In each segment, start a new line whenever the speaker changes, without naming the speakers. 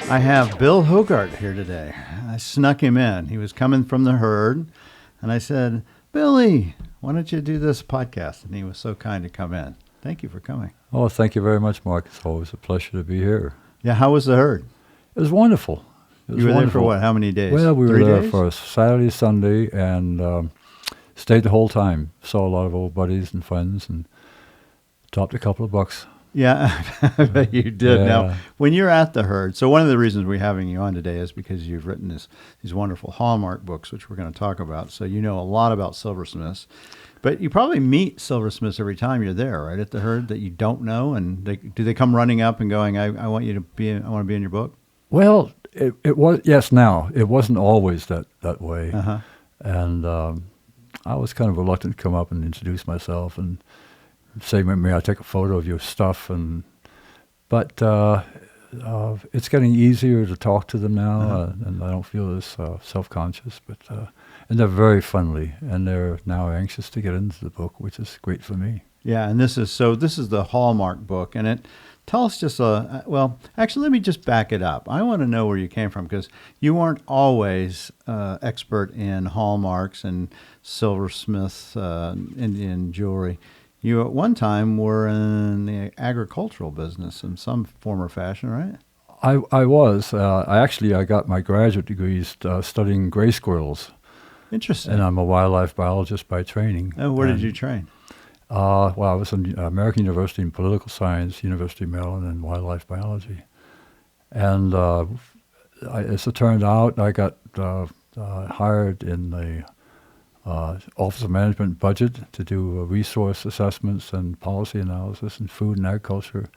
I have Bille Hougart here today. I snuck him in. He was coming from the herd, and I said, Billy, why don't you do this podcast? And he was so kind to come in. Thank you for coming.
Oh, thank you very much, Mark. It's always a pleasure to be here.
Yeah, how was the herd?
It was wonderful.
You were there for what? How many days?
Well, we
3
were there
days?
for Saturday, Sunday, and stayed the whole time. Saw a lot of old buddies and friends, and dropped a couple of bucks.
Yeah, I bet you did.
Yeah.
Now, when you're at the herd, so one of the reasons we're having you on today is because you've written these wonderful Hallmark books, which we're going to talk about. So you know a lot about silversmiths. But you probably meet silversmiths every time you're there, right, at the herd that you don't know. And do they come running up and going, I want you to be I want to be in your book?
Well, it was, yes, now. It wasn't always that way.
Uh-huh.
And I was kind of reluctant to come up and introduce myself and say, may I take a photo of your stuff? But it's getting easier to talk to them now, and I don't feel as self-conscious. And they're very friendly, and they're now anxious to get into the book, which is great for me.
Yeah, and this is the Hallmark book, and it tell us just actually, let me just back it up. I want to know where you came from, because you weren't always expert in hallmarks and silversmith Indian jewelry. You at one time were in the agricultural business in some form or fashion, right?
I was. I got my graduate degrees studying gray squirrels.
Interesting.
And I'm a wildlife biologist by training.
Oh, where did you train?
I was in American University in Political Science, University of Maryland, and wildlife biology. And as it turned out, I got hired in the Office of Management and Budget to do resource assessments and policy analysis in food and agriculture.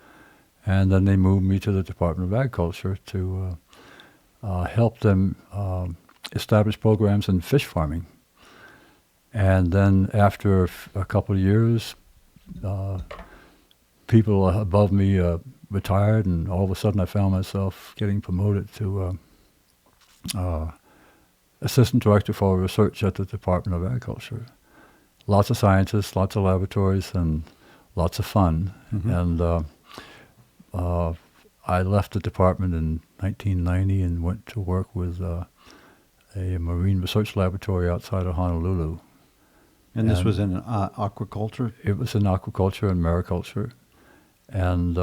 And then they moved me to the Department of Agriculture to help them establish programs in fish farming. And then after a couple of years, people above me retired, and all of a sudden I found myself getting promoted to Assistant Director for Research at the Department of Agriculture. Lots of scientists, lots of laboratories, and lots of fun. Mm-hmm. And I left the department in 1990 and went to work with a marine research laboratory outside of Honolulu.
And this was in aquaculture?
It was in aquaculture and mariculture. And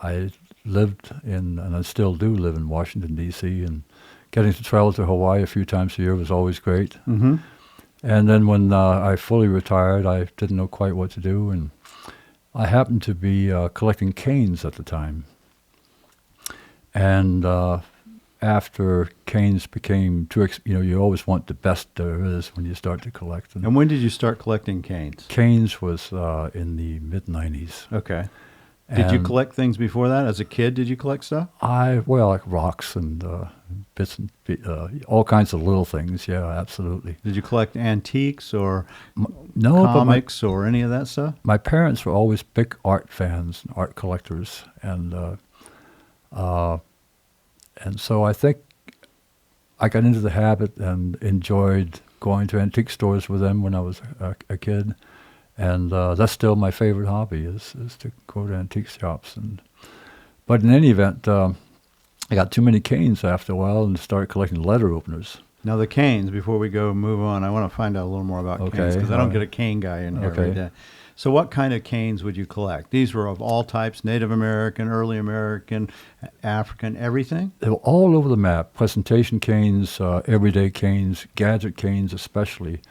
I lived and I still do live in Washington, D.C., and getting to travel to Hawaii a few times a year was always great.
Mm-hmm.
And then when I fully retired, I didn't know quite what to do, and I happened to be collecting canes at the time. And after canes became too, you always want the best there is when you start to collect them.
And when did you start collecting canes?
Canes was in the mid-'90s.
Okay. Did you collect things before that? As a kid, did you collect stuff?
Like rocks and bits and all kinds of little things. Yeah, absolutely.
Did you collect antiques or
no
comics or any of that stuff?
My parents were always big art fans, art collectors, and so I think I got into the habit and enjoyed going to antique stores with them when I was a kid. And that's still my favorite hobby is to go to antique shops. But in any event, I got too many canes after a while and started collecting letter openers.
Now the canes, before we move on, I want to find out a little more about canes, because I don't get a cane guy in here every day. So what kind of canes would you collect? These were of all types, Native American, early American, African, everything?
They were all over the map. Presentation canes, everyday canes, gadget canes especially.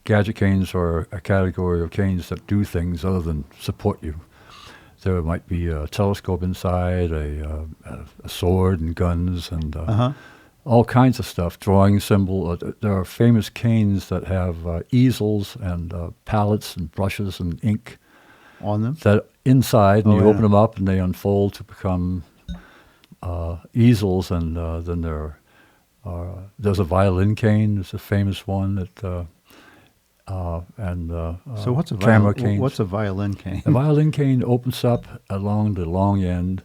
Gadget canes are a category of canes that do things other than support you. There might be a telescope inside, a sword and guns, and all kinds of stuff. Drawing symbol. There are famous canes that have easels and palettes and brushes and ink
on them.
That inside, and you open them up, and they unfold to become easels. And then there's a violin cane. It's a famous one that.
So what's a
camera cane?
What's a violin cane?
A violin cane opens up along the long end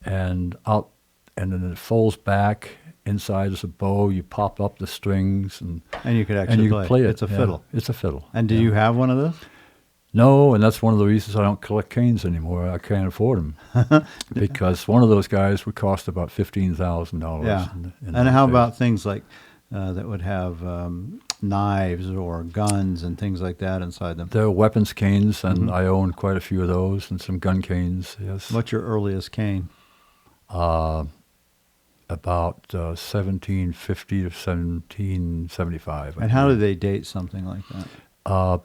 and out, and then it folds back. Inside is a bow. You pop up the strings, and
you could actually
play it.
It's a fiddle.
It's a fiddle.
And do you have one of those?
No, and that's one of the reasons I don't collect canes anymore. I can't afford them because one of those guys would cost about $15,000.
Yeah.
In
And
those
how
days.
about things like that would have knives or guns and things like that inside them?
There are weapons canes, and
Mhm.
I own quite a few of those, and some gun canes. Yes,
What's your earliest cane?
uh, about 1750 to 1775. I
And how do
believe.
they date something like that?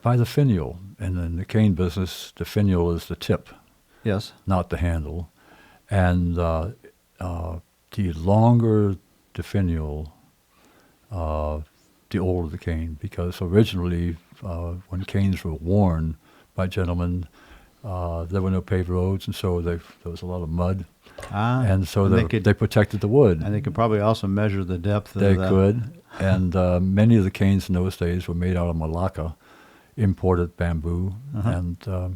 By the finial, and in the cane business, the finial is the tip,
Yes.
not the handle, and the longer the finial, the older the cane, because originally, when canes were worn by gentlemen, there were no paved roads, and so there was a lot of mud,
Ah,
and so
and
they protected the wood.
and they could probably also measure the depth of
They
the.
could, and many of the canes in those days were made out of Malacca, imported bamboo,
Uh-huh.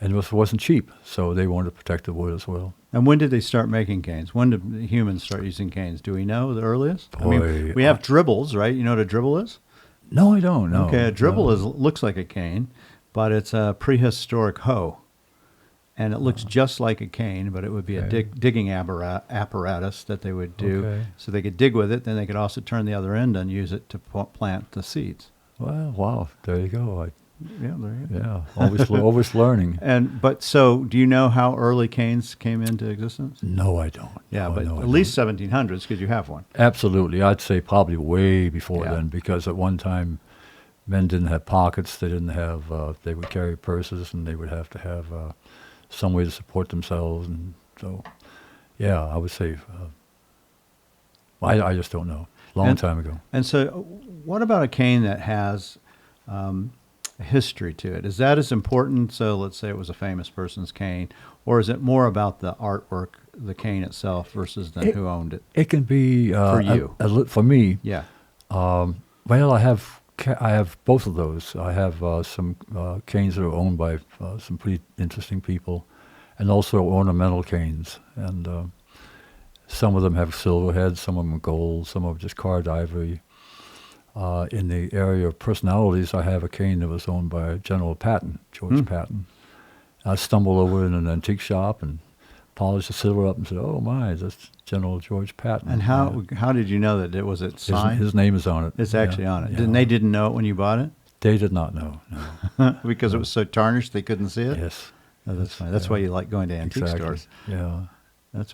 and it wasn't cheap, so they wanted to protect the wood as well.
And when did they start making canes? When did humans start using canes? Do we know the earliest? I mean,
Boy,
we have dribbles, right? You know what a dribble is?
No, I don't know.
Okay, a dribble
No.
looks like a cane, but it's a prehistoric hoe, and it looks just like a cane, but it would be a
Okay.
digging apparatus that they would do,
Okay.
so they could dig with it. Then they could also turn the other end and use it to plant the seeds.
Well, wow, there you go.
Yeah, there you go.
Yeah, always learning.
But so, do you know how early canes came into existence?
No, I don't.
Yeah,
No,
but
no, I
at least
don't.
1700s because you have one.
Absolutely. I'd say probably way before
Yeah.
then, because at one time men didn't have pockets. They didn't have. They would carry purses, and they would have to have some way to support themselves. And so, yeah, I would say. I just don't know. Long
And-
time ago.
And so, what about a cane that has a history to it? Is that as important? So, let's say it was a famous person's cane, or is it more about the artwork, the cane itself, versus than who owned it?
It can be
For you.
for me.
Yeah.
Well, I have both of those. I have some canes that are owned by some pretty interesting people, and also ornamental canes. And some of them have silver heads, some of them are gold, some of them just carved ivory. In the area of personalities, I have a cane that was owned by General Patton, George Patton. I stumbled over in an antique shop and polished the silver up and said, "Oh my, that's General George Patton."
And how did you know that it was it
His,
signed?
his name is on it.
It's
Yeah,
actually on it.
yeah.
Didn't they didn't know it when you bought it
They did not know. No.
because it was so tarnished they couldn't see it.
Yes.
Oh, that's fine. That's
yeah.
why you like going to antique
Exactly.
stores.
Yeah.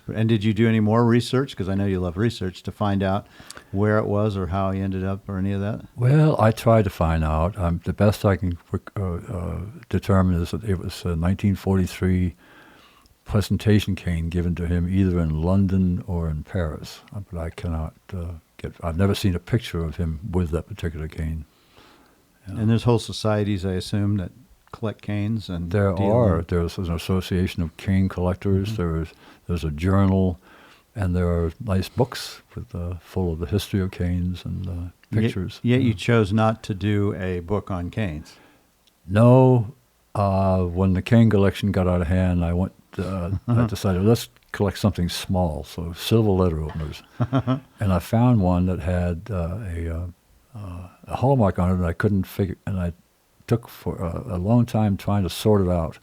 And did you do any more research? Because I know you love research to find out where it was or how he ended up or any of that.
Well, I tried to find out. The best I can determine is that it was a 1943 presentation cane given to him either in London or in Paris. But I cannot I've never seen a picture of him with that particular cane. Yeah.
And there's whole societies, I assume, that collect canes and
There's an association of cane collectors. There's a journal, and there are nice books with full of the history of canes and pictures.
Yet you chose not to do a book on canes.
No, when the cane collection got out of hand, I decided let's collect something small, so silver letter openers, and I found one that had a hallmark on it, and I couldn't figure, and I took for a long time trying to sort it out,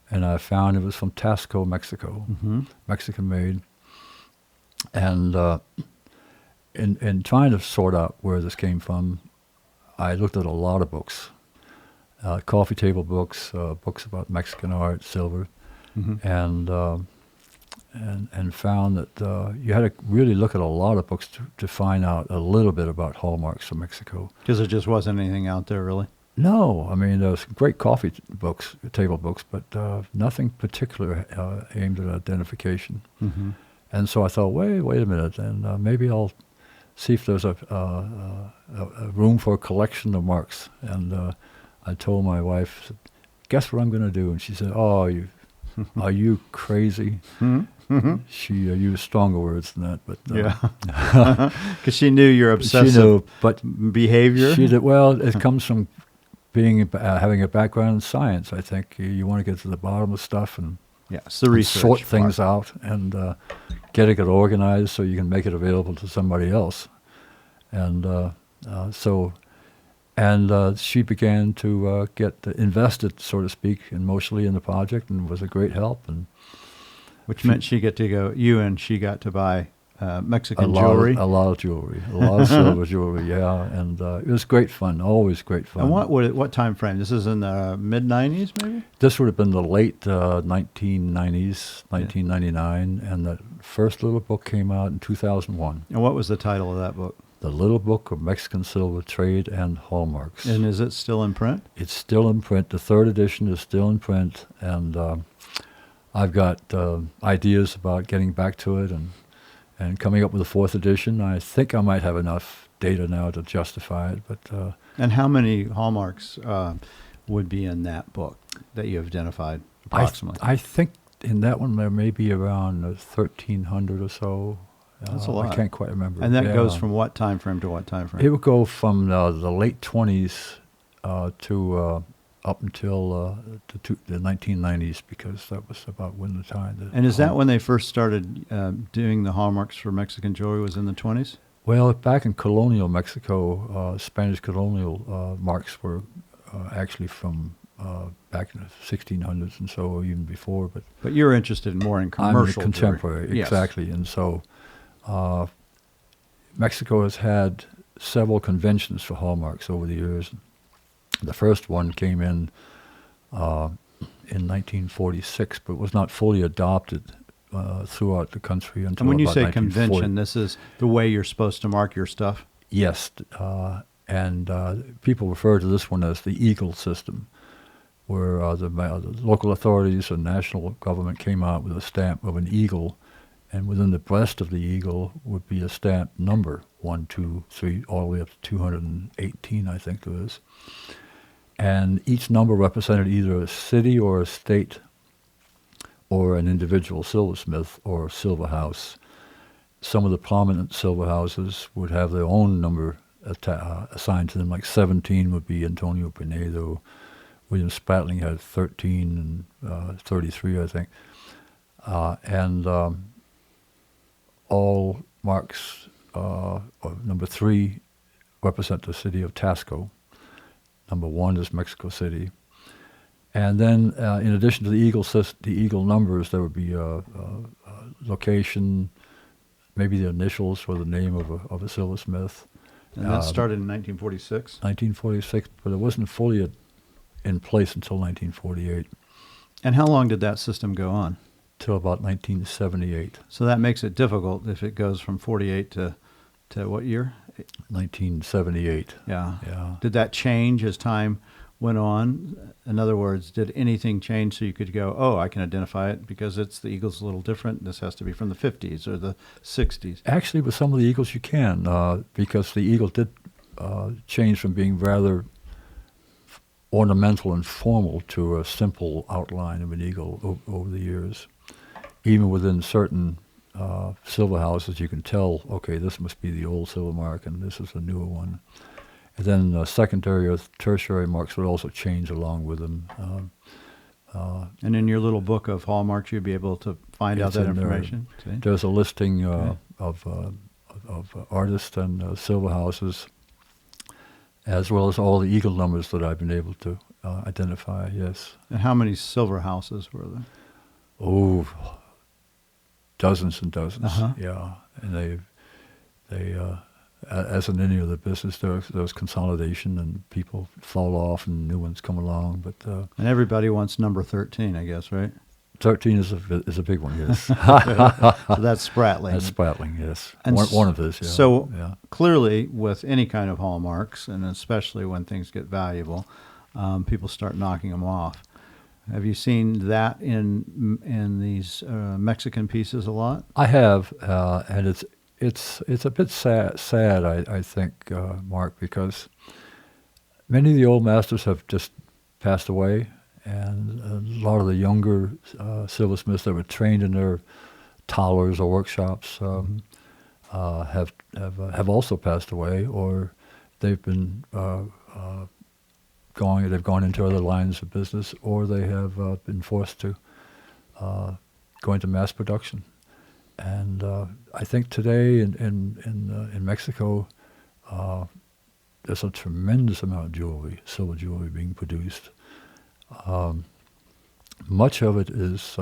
and I found it was from Tasco, Mexico, Mexican made, and in trying to sort out where this came from, I looked at a lot of books, coffee table books, books about Mexican art, silver, and found that you had to really look at a lot of books to find out a little bit about hallmarks from Mexico.
Because there just wasn't anything out there, really.
No, I mean, there was great coffee books, table books, but nothing particular aimed at identification.
Mm-hmm.
And so I thought, wait a minute, and maybe I'll see if there's a room for a collection of marks. And I told my wife, guess what I'm going to do? And she said, "Oh, are you crazy?" She used stronger words than that, but
Yeah, because she knew your obsessive
she knew, but
behavior.
she did well. It comes from having a background in science. I think you want to get to the bottom of stuff and
Yeah, it's the research
sort
part.
things out and getting it organized so you can make it available to somebody else. And so And she began to get invested, so to speak, emotionally in the project, and was a great help. And
Which meant she got to buy Mexican
a
jewelry.
a lot of jewelry, a lot of silver jewelry, yeah. And it was great fun, always great fun.
And what time frame? This is in the mid-'90s, maybe?
This would have been the late 1990s, 1999, and the first little book came out in 2001.
And what was the title of that book?
The Little Book of Mexican Silver Trade and Hallmarks.
And is it still in print?
It's still in print. The third edition is still in print, and I've got ideas about getting back to it and coming up with a fourth edition. I think I might have enough data now to justify it. But
and how many hallmarks would be in that book that you have identified approximately?
I think in that one there may be around 1,300 or so.
That's a lot.
I can't quite remember.
And that goes from what time frame to what time frame?
It would go from the late 20s to up until the 1990s, because that was about when the time.
And is that when they first started doing the hallmarks for Mexican jewelry, was in the 20s?
Well, back in colonial Mexico, Spanish colonial marks were actually from back in the 1600s and so, or even before. But
you're interested more in commercial
I'm contemporary,
jewelry.
exactly.
Yes.
And so Mexico has had several conventions for hallmarks over the years. The first one came in 1946, but was not fully adopted throughout the country until
And when you
about
say
1940.
convention, this is the way you're supposed to mark your stuff?
Yes, and people refer to this one as the Eagle system, where the local authorities and national government came out with a stamp of an eagle, and within the breast of the eagle would be a stamp number, 1, 2, 3, all the way up to 218, I think there is. And each number represented either a city or a state or an individual silversmith or silver house. Some of the prominent silver houses would have their own number assigned to them, like 17 would be Antonio Pinedo. William Spratling had 13 and 33, I think. And all marks, number 3 represent the city of Tasco. Number 1 is Mexico City. And then, in addition to the eagle numbers, there would be location, maybe the initials or the name of a silversmith.
And that started in 1946?
1946, but it wasn't fully in place until 1948.
And how long did that system go on?
Till about 1978.
So that makes it difficult if it goes from 48 to what year?
1978.
Yeah.
Yeah.
Did that change as time went on? In other words, did anything change so you could go, oh, I can identify it because it's the eagle's a little different. This has to be from the 50s or the 60s.
Actually, with some of the eagles you can, because the eagle did change from being rather ornamental and formal to a simple outline of an eagle over the years. Even within certain silver houses, you can tell, okay, this must be the old silver mark and this is the newer one. And then secondary or tertiary marks would also change along with them.
And in your little book of hallmarks, you'd be able to find out that
in there.
information? See?
There's a listing of artists and silver houses, as well as all the eagle numbers that I've been able to identify, yes.
And how many silver houses were there?
Oh, dozens and dozens,
Uh-huh.
yeah. And they as in any other business, there's consolidation and people fall off and new ones come along. But
And everybody wants number 13, I guess, right?
13 is a big one, yes.
So that's Spratling.
That's Spratling, yes.
And
One of his, yeah.
So
yeah.
clearly, with any kind of hallmarks, and especially when things get valuable, people start knocking them off. Have you seen that in these Mexican pieces a lot?
I have, and it's a bit sad, I think, Mark, because many of the old masters have just passed away, and a lot of the younger silversmiths that were trained in their towers or workshops have also passed away, or they've been they've gone into other lines of business, or they have been forced to go into mass production. And I think today in Mexico, there's a tremendous amount of jewelry, silver jewelry being produced. Much of it is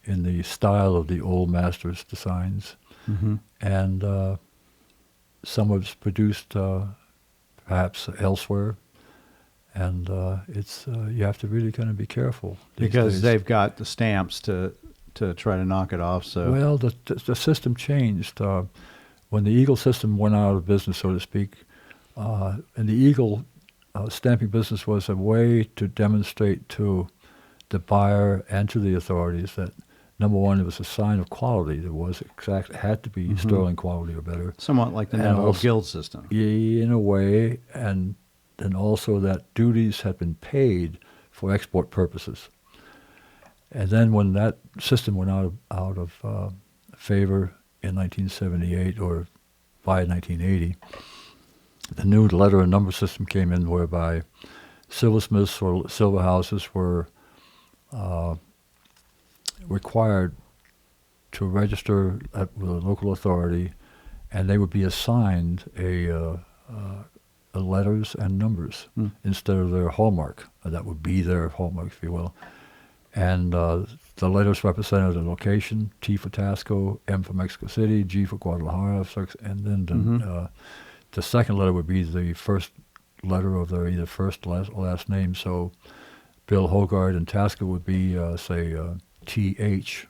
in the style of the old masters' designs,
Mm-hmm.
and some of it's produced perhaps elsewhere. And it's you have to really kind of be careful these
Because
days.
they've got the stamps to try to knock it off. So
Well, the system changed when the Eagle system went out of business, so to speak. And the Eagle stamping business was a way to demonstrate to the buyer and to the authorities that, number one, it was a sign of quality. Had to be sterling quality or better.
somewhat like the
And
Navajo
also-
Gil system.
In a way, and also that duties had been paid for export purposes. And then when that system went out of favor in 1978 or by 1980, the new letter and number system came in, whereby silversmiths or silver houses were required to register with a local authority, and they would be assigned a letters and numbers instead of their hallmark. That would be their hallmark, if you will. And the letters represented a location: T for Tasco, M for Mexico City, G for Guadalajara, and then the second letter would be the first letter of their either first or last name. So Bille Hougart in Tasco would be, say, TH.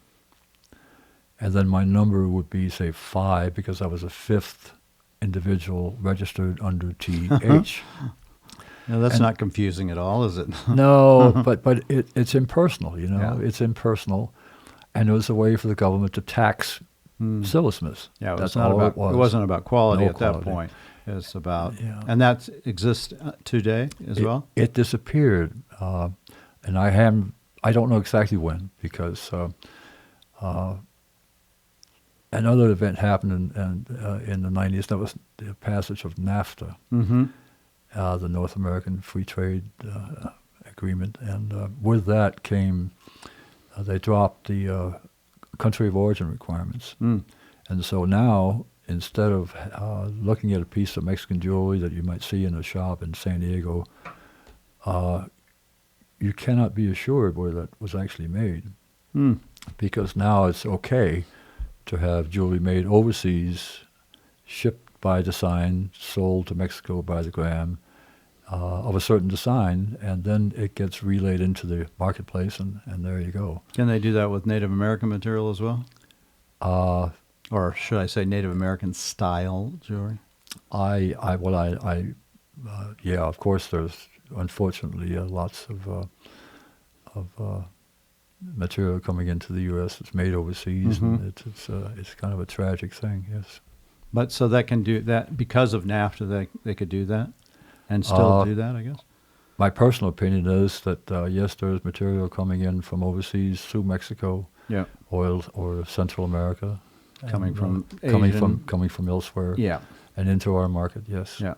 And then my number would be, say, 5, because I was a fifth individual registered under TH.
Now, that's not confusing at all, is it?
No, but it's impersonal, you know.
Yeah.
It's impersonal. And it was a way for the government to tax silversmiths.
Yeah,
That's
not
all
about,
it was.
It wasn't about quality
No
at that
quality.
point. It's about,
Yeah.
and that exists today as well?
It disappeared. And I don't know exactly when, because another event happened in the 90s. That was the passage of NAFTA,
Mm-hmm.
the North American Free Trade Agreement. And with that came, they dropped the country of origin requirements.
Mm.
And so now, instead of looking at a piece of Mexican jewelry that you might see in a shop in San Diego, you cannot be assured where that was actually made.
Mm.
Because now it's okay to have jewelry made overseas, shipped by design, sold to Mexico by the gram, of a certain design, and then it gets relayed into the marketplace, and there you go.
Can they do that with Native American material as well? Or should I say Native American style jewelry?
Yeah, of course, there's unfortunately lots of material coming into the U.S. that's made overseas, and it's kind of a tragic thing. Yes.
But so that can do that because of NAFTA. They could do that and still do that, I guess.
My personal opinion is that yes, there is material coming in from overseas through Mexico,
Yeah,
or Central America,
coming
and,
from
coming from elsewhere,
yeah,
and into our market. Yes.
yeah.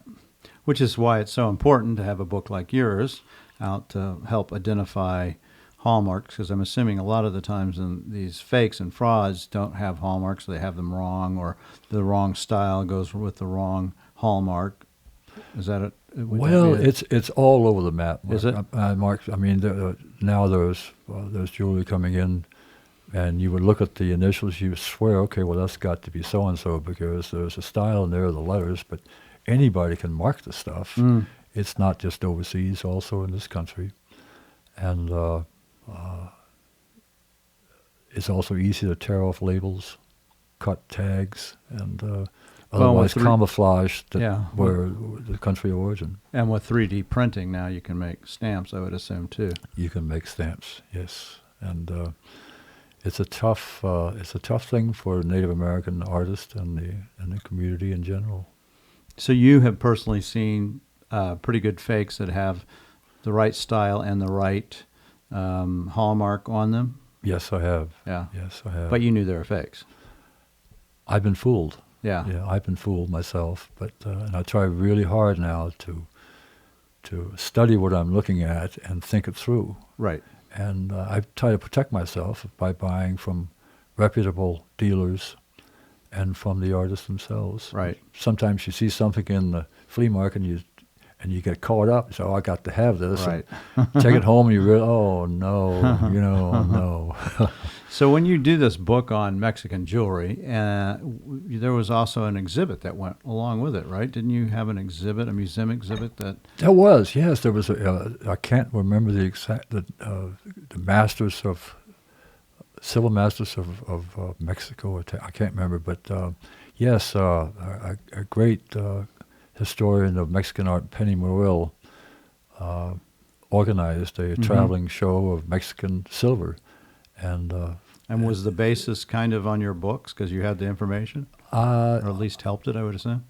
Which is why it's so important to have a book like yours out to help identify hallmarks, because I'm assuming a lot of the times in these fakes and frauds don't have hallmarks. They have them wrong, or the wrong style goes with the wrong hallmark. Is that it?
Well, it's all over the map. Mark.
Is it?
Mark, I mean, now there's jewelry coming in, and you would look at the initials, you swear, okay, well, that's got to be so-and-so, because there's a style in there, the letters, but anybody can mark the stuff.
Mm.
It's not just overseas, also in this country. And it's also easy to tear off labels, cut tags, and otherwise camouflage where the country of origin.
And with 3D printing now, you can make stamps, I would assume, too.
You can make stamps, yes. And it's a tough thing for Native American artists and the community in general.
So you have personally seen pretty good fakes that have the right style and the right hallmark on them?
Yes, I have.
Yeah.
Yes, I have.
But you knew they were fakes.
I've been fooled.
Yeah.
Yeah, I've been fooled myself. But and I try really hard now to study what I'm looking at and think it through.
Right.
And I try to protect myself by buying from reputable dealers and from the artists themselves.
Right.
Sometimes you see something in the flea market and and you get caught up. So I got to have this.
Right.
And take it home, and you realize, oh no, no.
So when you do this book on Mexican jewelry, there was also an exhibit that went along with it, right? Didn't you have an exhibit, a museum exhibit that?
There was, yes. There was. I can't remember the exact the masters of civil masters of Mexico. I can't remember, but yes, a great historian of Mexican art, Penny Morrill, organized a traveling show of Mexican silver, and
was the basis kind of on your books because you had the information, or at least helped it, I would assume?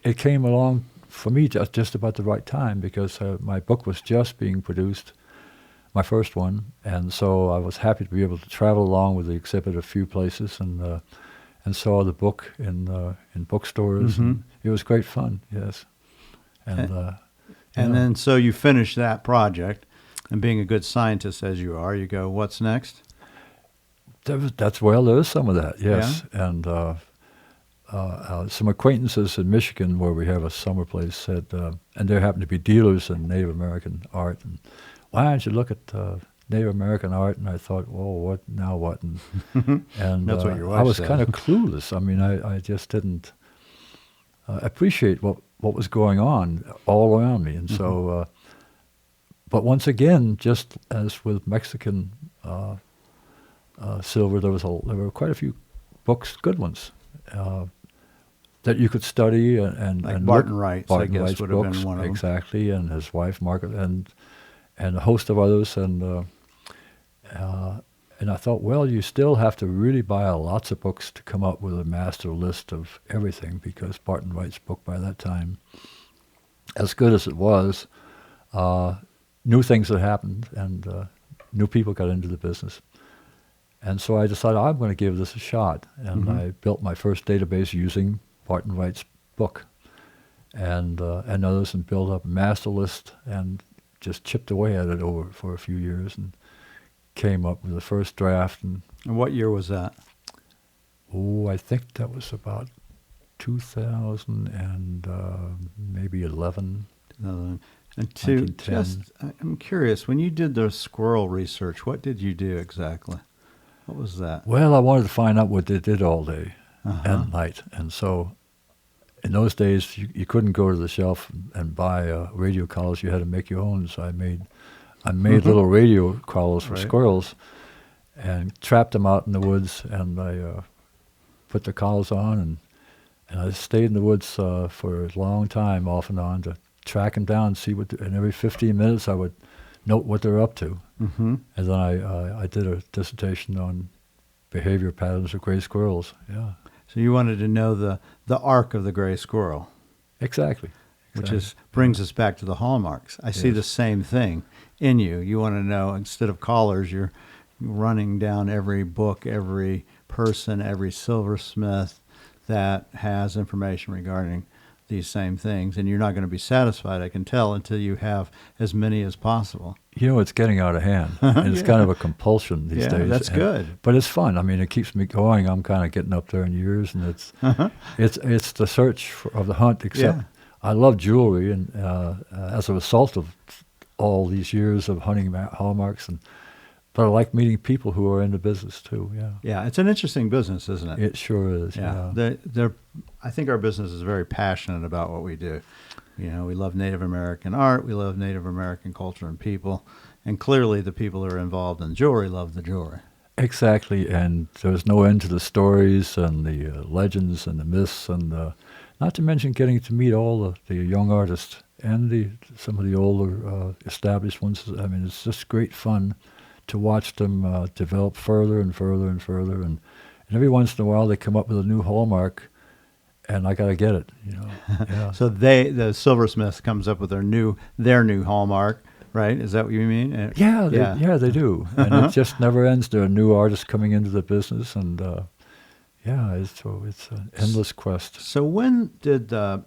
It came along for me just about the right time because my book was just being produced, my first one, and so I was happy to be able to travel along with the exhibit a few places and saw the book in bookstores. And it was great fun, yes.
And then so you finish that project, and being a good scientist as you are, you go, what's next?
There is some of that, yes. Yeah? And some acquaintances in Michigan where we have a summer place said, and there happen to be dealers in Native American art, and why don't you look at Native American art? And I thought, well, what now? What? And
that's what your wife
I was
said.
kind of clueless. I mean, I just didn't appreciate what was going on all around me, and so. But once again, just as with Mexican silver, there were quite a few books, good ones, that you could study and
Barton Wright's,
Barton
I guess,
Wright's
would
books,
have been one of them.
exactly, and his wife Margaret, and a host of others, and I thought, well, you still have to really buy lots of books to come up with a master list of everything, because Barton Wright's book by that time, as good as it was, new things had happened, and new people got into the business. And so I decided I'm going to give this a shot. And I built my first database using Barton Wright's book and others, and built up a master list and just chipped away at it for a few years and came up with the first draft. And
what year was that?
Oh, I think that was about 2000 and maybe 11.
And I'm curious, when you did the squirrel research, what did you do exactly? What was that?
Well, I wanted to find out what they did all day and night. And so in those days, you couldn't go to the shelf and buy radio collars. You had to make your own. So I made little radio collars for squirrels and trapped them out in the woods. And I put the collars on, and I stayed in the woods for a long time, off and on, to track them down, and every 15 minutes I would note what they're up to. And then I did a dissertation on behavior patterns of gray squirrels. Yeah.
So you wanted to know the arc of the gray squirrel.
Exactly.
Which brings us back to the hallmarks. I see the same thing in you. You want to know, instead of collars, you're running down every book, every person, every silversmith that has information regarding these same things, and you're not going to be satisfied, I can tell, until you have as many as possible.
It's getting out of hand, and it's kind of a compulsion these days.
That's good.
But it's fun. I mean, it keeps me going. I'm kind of getting up there in years, and it's the search of the hunt. Except I love jewelry, and as a result of all these years of hunting hallmarks, but I like meeting people who are in the business too.
Yeah, it's an interesting business, isn't it?
It sure is. Yeah.
I think our business is very passionate about what we do. We love Native American art, we love Native American culture and people, and clearly the people who are involved in jewelry love the jewelry.
Exactly, and there's no end to the stories and the legends and the myths, and not to mention getting to meet all the young artists and some of the older established ones. I mean, it's just great fun to watch them develop further and further and further, and every once in a while they come up with a new hallmark, and I gotta get it. Yeah.
So the silversmith comes up with their new hallmark, right? Is that what you mean?
Yeah, they do, and it just never ends. There are new artists coming into the business, and it's an endless quest.
So when did the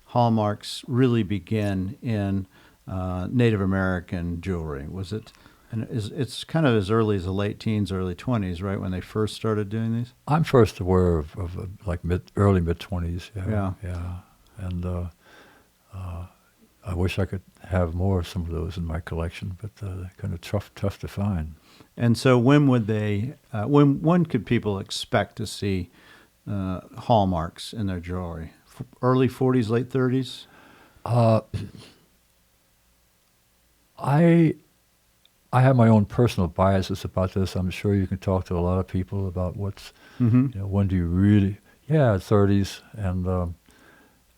hallmarks really begin in Native American jewelry? Was it? And it's kind of as early as the late teens, early 20s, right, when they first started doing these?
I'm first aware of like early mid-20s. Yeah. And I wish I could have more of some of those in my collection, but they're kind of tough to find.
And so when would they, when could people expect to see hallmarks in their jewelry? Early 40s, late 30s?
I have my own personal biases about this. I'm sure you can talk to a lot of people about what's, when do you really, 30s,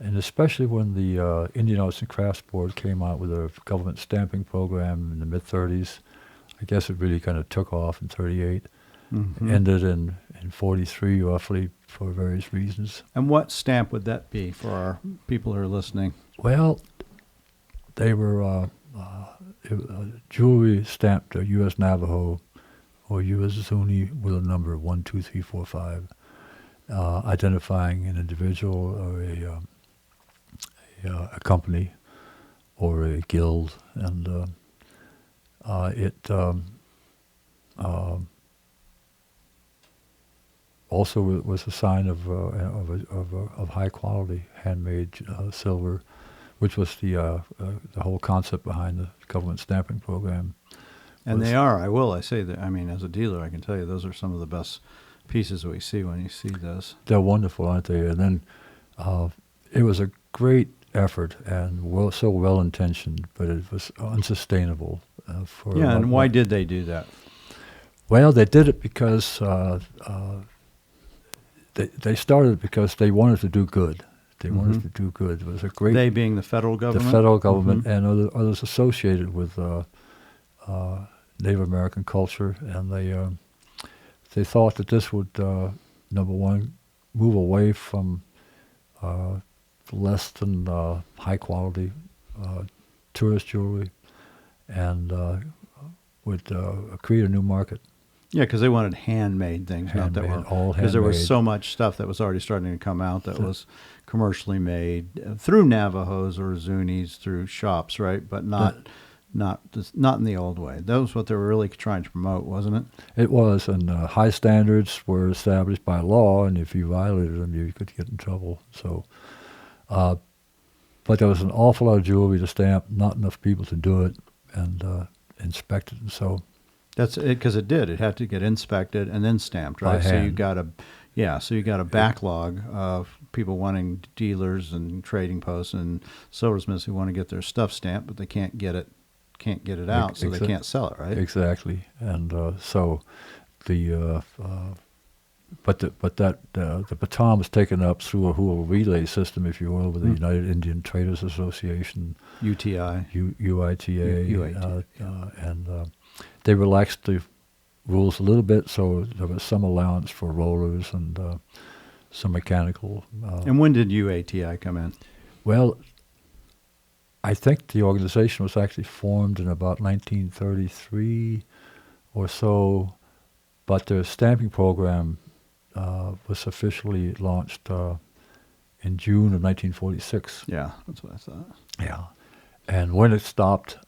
and especially when the Indian Arts and Crafts Board came out with a government stamping program in the mid-30s. I guess it really kind of took off in 38, ended in 43 roughly for various reasons.
And what stamp would that be for our people who are listening?
Well, they were jewelry stamped U.S. Navajo or U.S. Zuni with a number 1, 2, 3, 4, 5, identifying an individual or a company or a guild, and it also was a sign of high quality handmade silver, which was the whole concept behind the government stamping program.
And they are. I say that. I mean, as a dealer, I can tell you those are some of the best pieces we see when you see those.
They're wonderful, aren't they? And then it was a great effort and so well intentioned, but it was unsustainable for.
Yeah, and why did they do that?
Well, they did it because they started because they wanted to do good. They wanted to do good. It was a great.
They being the federal government.
The federal government and others associated with Native American culture, and they thought that this would number one move away from less than high quality tourist jewelry, and would create a new market.
Yeah, because they wanted handmade things, not that were
all handmade.
Because there was so much stuff that was already starting to come out that was commercially made through Navajos or Zunis through shops, right? But not in the old way. That was what they were really trying to promote, wasn't it?
It was, and high standards were established by law, and if you violated them, you could get in trouble. So, but there was an awful lot of jewelry to stamp, not enough people to do it and inspect it, and so.
That's it, because it did. It had to get inspected and then stamped, right?
By hand.
So you got a backlog of people wanting, dealers and trading posts and silversmiths who want to get their stuff stamped, but they can't get it out, so they can't sell it, right?
Exactly, and so the the baton was taken up through a whole relay system, if you will, with the United Indian Traders Association,
UTI,
UITA, and they relaxed the rules a little bit, so there was some allowance for rollers and some mechanical.
And when did UATI come in?
Well, I think the organization was actually formed in about 1933 or so, but their stamping program was officially launched in June of 1946.
Yeah, that's what I thought.
Yeah, and when it stopped,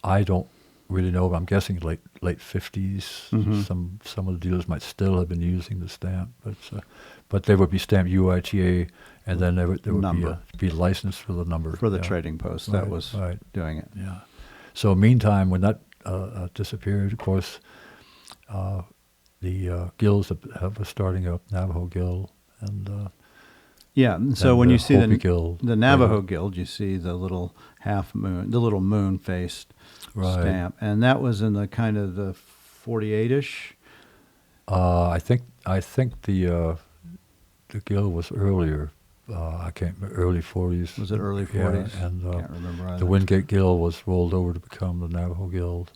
I don't really know, but I'm guessing late 50s. Some of the dealers might still have been using the stamp, but they would be stamped UITA, and then there would be licensed for the number
for the trading post that was doing it.
Yeah. So meantime, when that disappeared, of course, the guilds were starting up, Navajo Gil and.
Yeah, and so when you see the Navajo
Guild,
Guild, you see the little half moon, the little moon-faced stamp, and that was in the kind of the 48-ish.
I think the Guild was earlier. I can't remember, early 40s.
Was it early 40s?
Yeah, and
can't remember either.
The Wingate Guild was rolled over to become the Navajo Guild.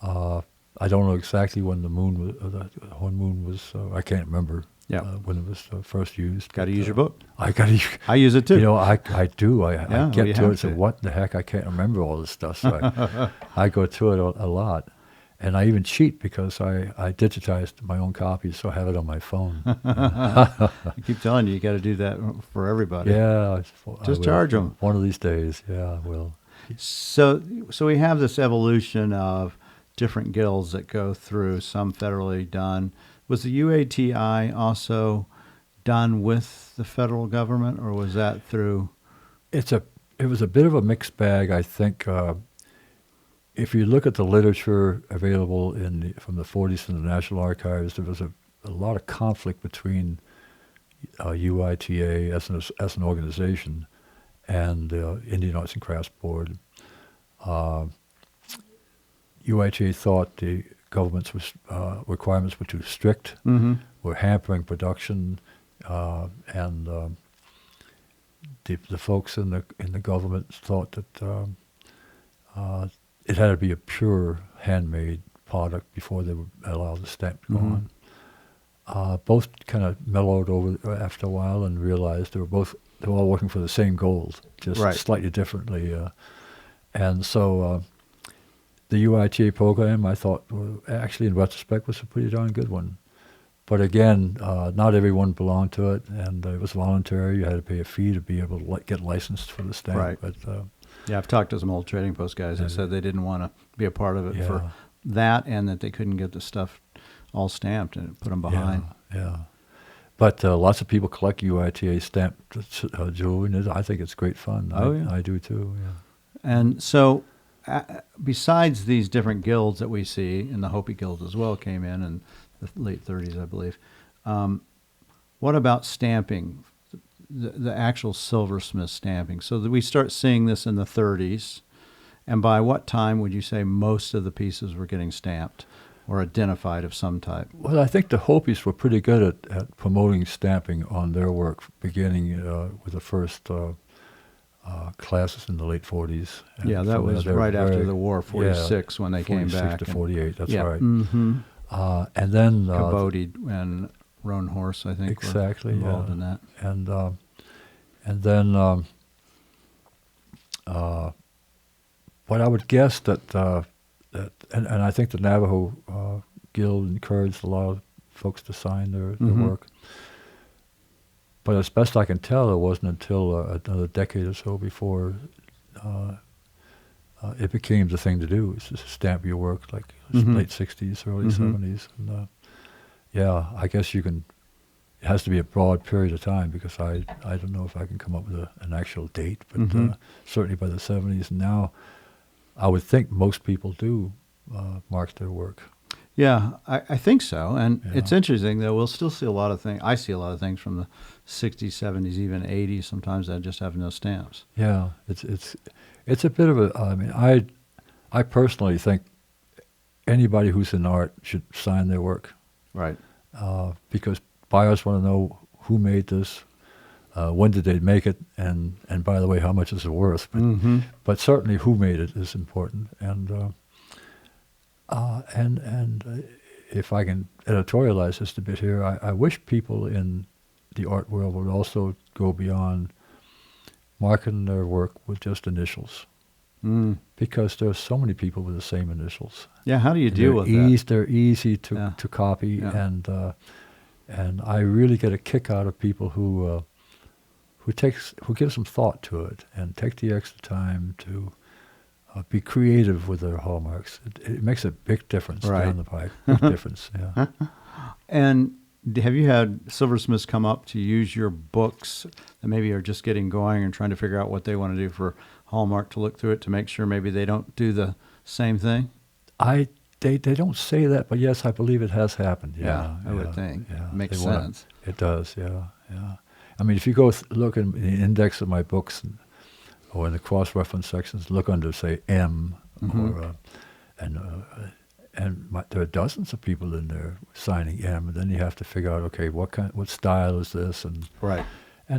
I don't know exactly when the horn moon was. I can't remember.
Yeah,
when it was first used.
Got to use your book.
I
use it too.
You know, I do. I get to it and say, what the heck? I can't remember all this stuff. So I go through it a lot. And I even cheat because I digitized my own copies, so I have it on my phone.
I keep telling you got to do that for everybody.
Yeah.
Just charge them.
One of these days, yeah, I will.
So we have this evolution of different guilds that go through, some federally done. Was the UATI also done with the federal government, or was that through
it was a bit of a mixed bag, I think. If you look at the literature available from the 40s in the National Archives, there was a lot of conflict between UITA as an organization and Indian Arts and Crafts Board. UITA thought the government's requirements were too strict, were hampering production, and the folks in the government thought that it had to be a pure handmade product before they would allow the stamp to go on. Both kind of mellowed over after a while and realized they were all working for the same goals, just slightly differently. And so the UITA program, I thought, actually in retrospect, was a pretty darn good one. But again, not everyone belonged to it, and it was voluntary. You had to pay a fee to be able to get licensed for the stamp.
Right.
But
yeah, I've talked to some old Trading Post guys that said they didn't want to be a part of it for that, and that they couldn't get the stuff all stamped, and it put them behind.
Yeah. But lots of people collect UITA stamped jewelry, and I think it's great fun. I do too, yeah.
And so besides these different guilds that we see, and the Hopi Guild as well came in the late 30s, I believe, what about stamping, the actual silversmith stamping? So that we start seeing this in the 30s, and by what time would you say most of the pieces were getting stamped or identified of some type?
Well, I think the Hopis were pretty good at promoting stamping on their work, beginning with the first classes in the late 40s. And
yeah, that was right after the war, 46, when they came back.
46 to 48, that's right.
Mm-hmm.
And then
Cabote and Roan Horse, I think,
exactly,
were involved in that.
And then, but I would guess that and I think the Navajo Gil encouraged a lot of folks to sign their work. But as best I can tell, it wasn't until another decade or so before it became the thing to do. It's just stamp your work, like late 60s, early 70s. And I guess it has to be a broad period of time, because I don't know if I can come up with an actual date, but certainly by the 70s. And now I would think most people do mark their work.
Yeah, I think so. And it's interesting, though. We'll still see a lot of things. I see a lot of things from the 60s, 70s, even 80s, sometimes that just have no stamps.
Yeah, it's a bit of a, I mean, I personally think anybody who's in art should sign their work.
Right.
Because buyers want to know who made this, when did they make it, and by the way, how much is it worth. But certainly who made it is important. And if I can editorialize just a bit here, I wish people in the art world would also go beyond marking their work with just initials, because there are so many people with the same initials.
Yeah, how do you deal with that?
They're easy to copy, and I really get a kick out of people who give some thought to it and take the extra time to be creative with their hallmarks. It makes a big difference down the pike. Big difference, yeah.
And have you had silversmiths come up to use your books that maybe are just getting going and trying to figure out what they want to do for Hallmark, to look through it to make sure maybe they don't do the same thing?
They don't say that, but yes, I believe it has happened. Yeah,
I would think.
Yeah,
makes sense.
It does, yeah. I mean, if you go look in the index of my books, or in the cross-reference sections, look under, say, M, there are dozens of people in there signing M, and then you have to figure out, okay, what style is this, and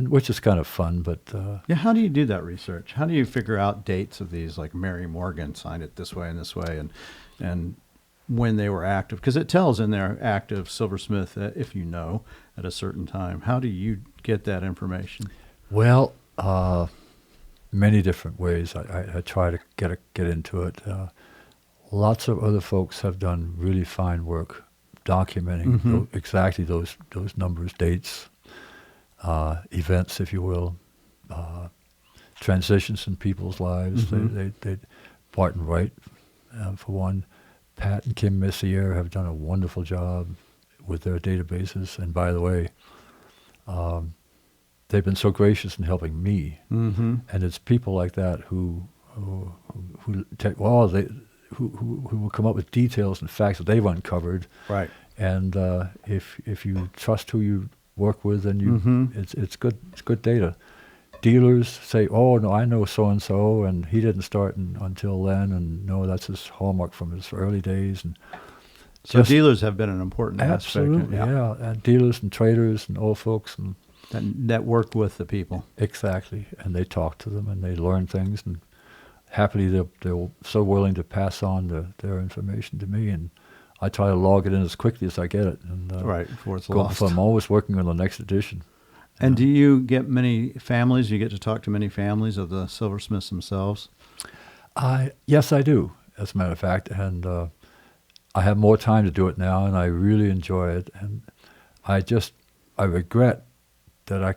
which is kind of fun, but
how do you do that research? How do you figure out dates of these, like Mary Morgan signed it this way, and when they were active? Because it tells in their active silversmith, if you know, at a certain time. How do you get that information?
Well, many different ways. I try to get into it. Lots of other folks have done really fine work documenting exactly those numbers, dates, events, if you will, transitions in people's lives. They Barton Wright, for one. Pat and Kim Messier have done a wonderful job with their databases. And by the way, they've been so gracious in helping me.
Mm-hmm.
And it's people like that who take, well, who will come up with details and facts that they've uncovered.
Right.
And if you trust who you work with, then
Mm-hmm.
it's good data. Dealers say, oh no, I know so and he didn't start until then, and no, that's his hallmark from his early days. And
So dealers have been an important
absolutely,
aspect.
yeah. And dealers and traders and old folks and
That worked with the people.
exactly, and they talk to them and they learn things, and happily they're so willing to pass on their information to me, and I try to log it in as quickly as I get it, and
Right, before it's
go,
lost.
so I'm always working on the next edition.
And do you get many families? You get to talk to many families of the silversmiths themselves?
Yes, I do, as a matter of fact, and I have more time to do it now, and I really enjoy it. And I regret that I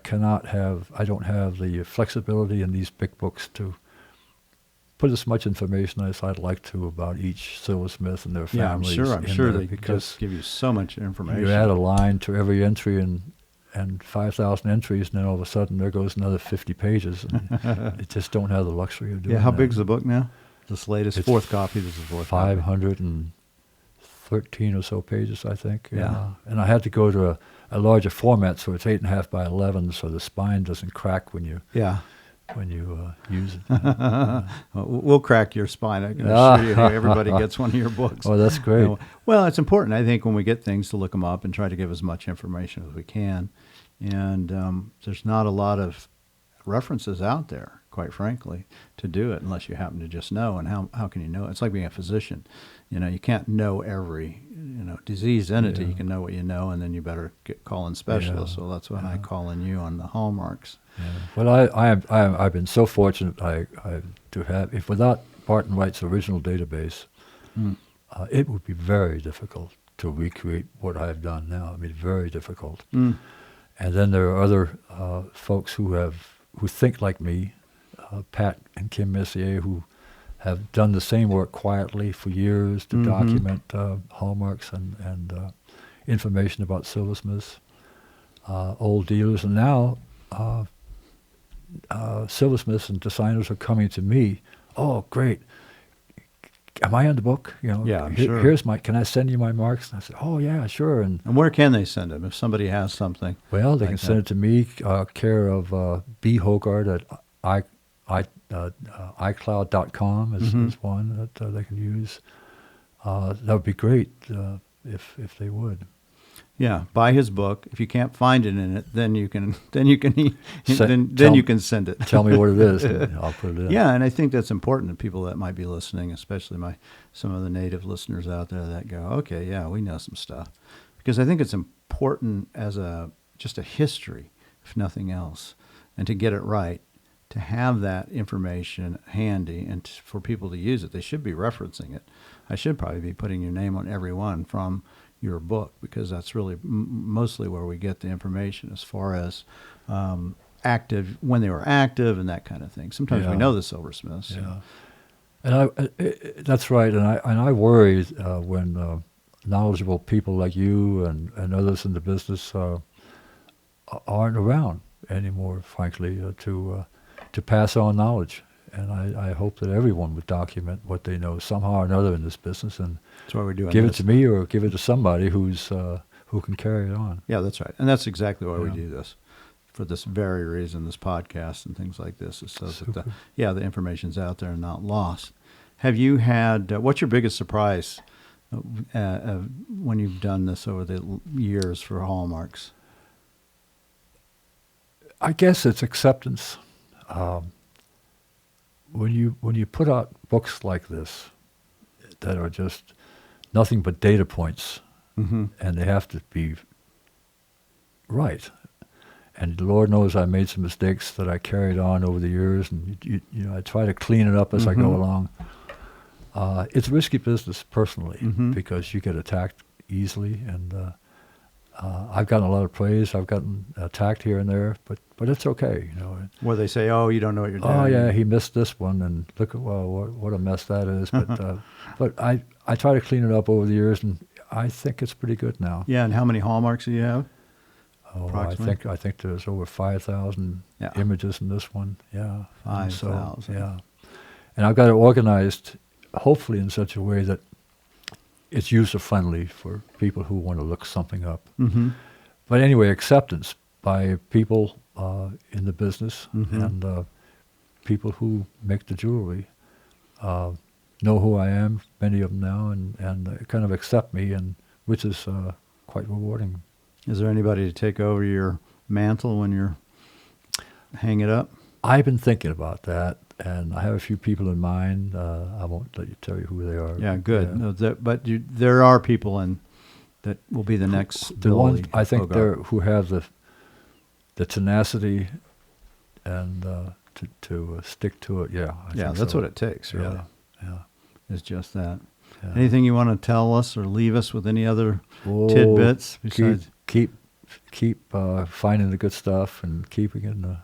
don't have the flexibility in these big books to put as much information as I'd like to about each silversmith and their families.
I'm sure
there,
they
because
just give you so much information.
you add a line to every entry and 5,000 entries, and then all of a sudden there goes another 50 pages. And you just don't have the luxury of doing
Yeah, how
that.
big's the book now? This latest,
It's
fourth copy. This is the fourth copy.
513 or so pages, I think.
Yeah.
And I had to go to a larger format, so it's 8.5 by 11, so the spine doesn't crack when you
Yeah.
use it.
We'll crack your spine. I can assure you, everybody gets one of your books.
Oh, that's great.
You know, well, it's important, I think, when we get things to look them up and try to give as much information as we can. And there's not a lot of references out there, quite frankly, to do it unless you happen to just know. And how can you know? It's like being a physician. You can't know every disease entity.
Yeah.
You can know what you know, and then you better call in specialists.
Yeah.
So that's when I
Yeah.
call in you on the hallmarks.
Yeah. Well, I've been so fortunate to have, if without Barton Wright's original database, it would be very difficult to recreate what I've done now. I mean, very difficult.
Mm.
And then there are other folks who think like me, Pat and Kim Messier, who have done the same work quietly for years to document hallmarks and information about silversmiths, old dealers, and now silversmiths and designers are coming to me. Oh, great! Am I on the book?
Yeah, I'm sure.
Here's can I send you my marks? And I said, oh yeah, sure. And
where can they send them if somebody has something?
well, they
like
can send it to me, care of Bille Hougart at iCloud.com is one that they can use. That would be great if they would.
Yeah, buy his book. If you can't find it in it, then you can you can send it.
Tell me what it is, and I'll put it in.
Yeah, and I think that's important to people that might be listening, especially some of the native listeners out there that go, okay, yeah, we know some stuff, because I think it's important as just a history, if nothing else, and to get it right, to have that information handy, and for people to use it, they should be referencing it. I should probably be putting your name on every one from your book, because that's really mostly where we get the information as far as active, when they were active and that kind of thing. Sometimes we know the silversmiths.
Yeah, and that's right. And I worry when knowledgeable people like you and others in the business aren't around anymore, frankly, to pass on knowledge. And I hope that everyone would document what they know somehow or another in this business, and
that's why we're doing
give
this.
it to me or give it to somebody who can carry it on.
Yeah, that's right. And that's exactly why we do this, for this very reason, this podcast and things like this, is so that the information's out there and not lost. Have you had, what's your biggest surprise when you've done this over the years for Hallmarks?
I guess it's acceptance. When you put out books like this that are just nothing but data points, and they have to be right, and Lord knows I made some mistakes that I carried on over the years, and I try to clean it up as I go along. It's risky business personally, because you get attacked easily, and I've gotten a lot of praise. I've gotten attacked here and there, but it's okay,
Where they say, "Oh, you don't know what you're doing."
Oh yeah, he missed this one, and look at what a mess that is. But I try to clean it up over the years, and I think it's pretty good now.
Yeah, and how many Hallmarks do you have?
Oh,
approximately?
I think there's over 5,000
Yeah.
images in this one. Yeah. And
5,000.
yeah. And I've got it organized, hopefully in such a way that it's user-friendly for people who want to look something up.
Mm-hmm.
But anyway, acceptance by people in the business
Mm-hmm.
and people who make the jewelry know who I am, many of them now, and kind of accept me, and which is quite rewarding.
Is there anybody to take over your mantle when you're hang it up?
I've been thinking about that, and I have a few people in mind. I won't tell you who they are.
Yeah, good.
Yeah.
No, there are people that will be the next
The
Bille
ones I think
Hougart.
they're who have the tenacity and to stick to it. Yeah, I
Yeah,
think
that's
so.
what it takes, really.
Yeah, yeah.
It's just that.
Yeah.
Anything you want to tell us or leave us with any other
Oh,
tidbits besides?
keep finding the good stuff and keeping it in the.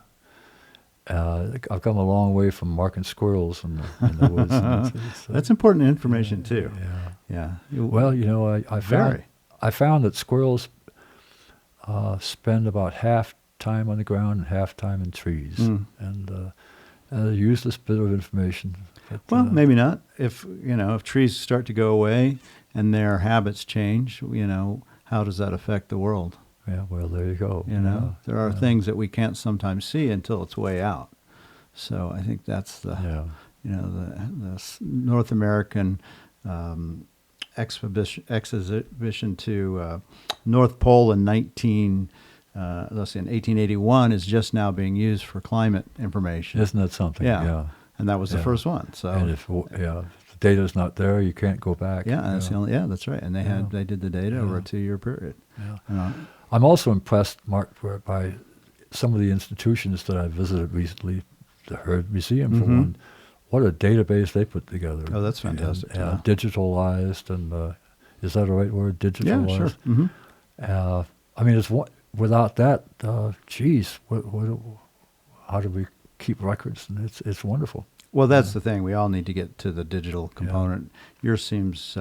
I've come a long way from marking squirrels in the woods. And it's,
That's important information too.
Yeah.
Yeah.
Well,
Very.
I found that squirrels spend about half time on the ground and half time in trees, and a useless bit of information. But,
Well, maybe not. If trees start to go away and their habits change, how does that affect the world?
yeah. Well, there you go.
There are things that we can't sometimes see until it's way out. So I think that's the North American exhibition to North Pole in 1881 is just now being used for climate information.
Isn't that something?
Yeah. And that was the
Yeah.
first one. So
And if the data's not there, you can't go back.
yeah, that's the only. Yeah, that's right. And they did the data over a 2-year period.
Yeah. I'm also impressed, Mark, by some of the institutions that I visited recently. The Herd Museum, for one. What a database they put together.
Oh, that's fantastic.
And, digitalized, and is that the right word? Digitalized.
Yeah, sure. Mm-hmm.
I mean, without that, geez, how do we keep records? And it's wonderful.
Well, that's the thing. We all need to get to the digital component. Yours seems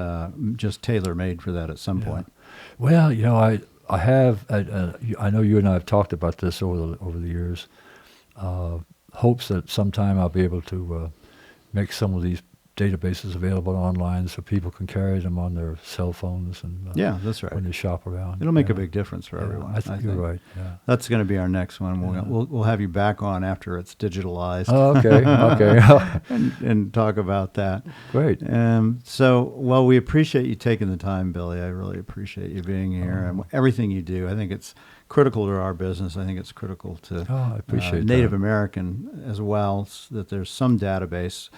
just tailor-made for that at some point.
Well, I have. I know you and I have talked about this over the years. Hopes that sometime I'll be able to make some of these databases available online so people can carry them on their cell phones and
Yeah, that's right.
when they shop around.
It'll make a big difference for everyone.
I think you're right. Yeah.
That's going to be our next one. We'll have you back on after it's digitalized.
Oh, okay. Okay.
and talk about that.
Great.
We appreciate you taking the time, Billy. I really appreciate you being here and everything you do. I think it's critical to our business. I think it's critical to
I appreciate
Native
that.
American as well, that there's some database,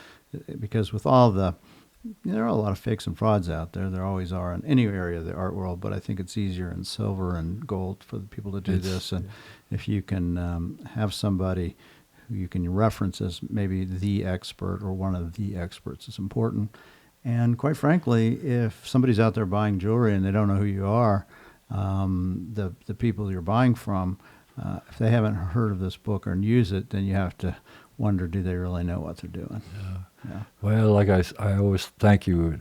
because with all there are a lot of fakes and frauds out there. There always are in any area of the art world, but I think it's easier in silver and gold for the people to do this. And if you can have somebody who you can reference as maybe the expert or one of the experts, is important. And quite frankly, if somebody's out there buying jewelry and they don't know who you are, the people you're buying from, if they haven't heard of this book or use it, then you have to wonder, do they really know what they're doing? Yeah.
Well, like I always thank you,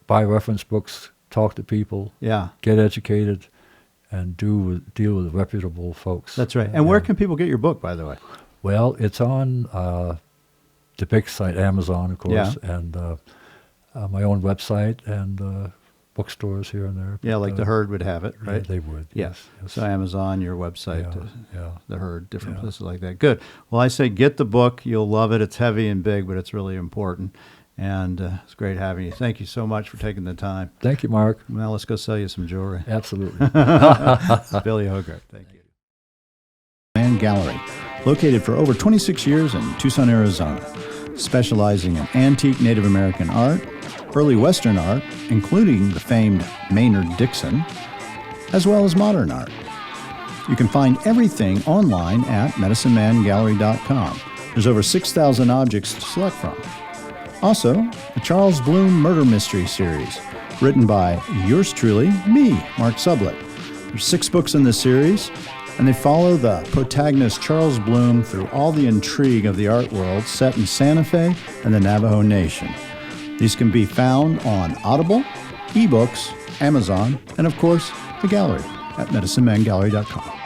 buy reference books, talk to people,
Yeah,
get educated, and deal with reputable folks.
that's right. And where can people get your book, by the way?
Well, it's on the big site, Amazon, of course,
Yeah.
and my own website and bookstores here and there.
Yeah, like
But,
the Herd would have it, right?
Yeah, they would. Yes.
So Amazon, your website,
Yeah.
the Herd, different
Yeah.
places like that. Good. Well, I say get the book. You'll love it. It's heavy and big, but it's really important. And it's great having you. Thank you so much for taking the time.
Thank you, Mark.
Now let's go sell you some jewelry.
Absolutely.
Bille Hougart, thank you. Man Gallery, located for over 26 years in Tucson, Arizona, specializing in antique Native American art, early Western art, including the famed Maynard Dixon, as well as modern art. You can find everything online at medicinemangallery.com. There's over 6,000 objects to select from. Also, the Charles Bloom Murder Mystery Series, written by yours truly, me, Mark Sublette. There's 6 books in this series, and they follow the protagonist Charles Bloom through all the intrigue of the art world set in Santa Fe and the Navajo Nation. These can be found on Audible, eBooks, Amazon, and of course, the gallery. at medicinemangallery.com.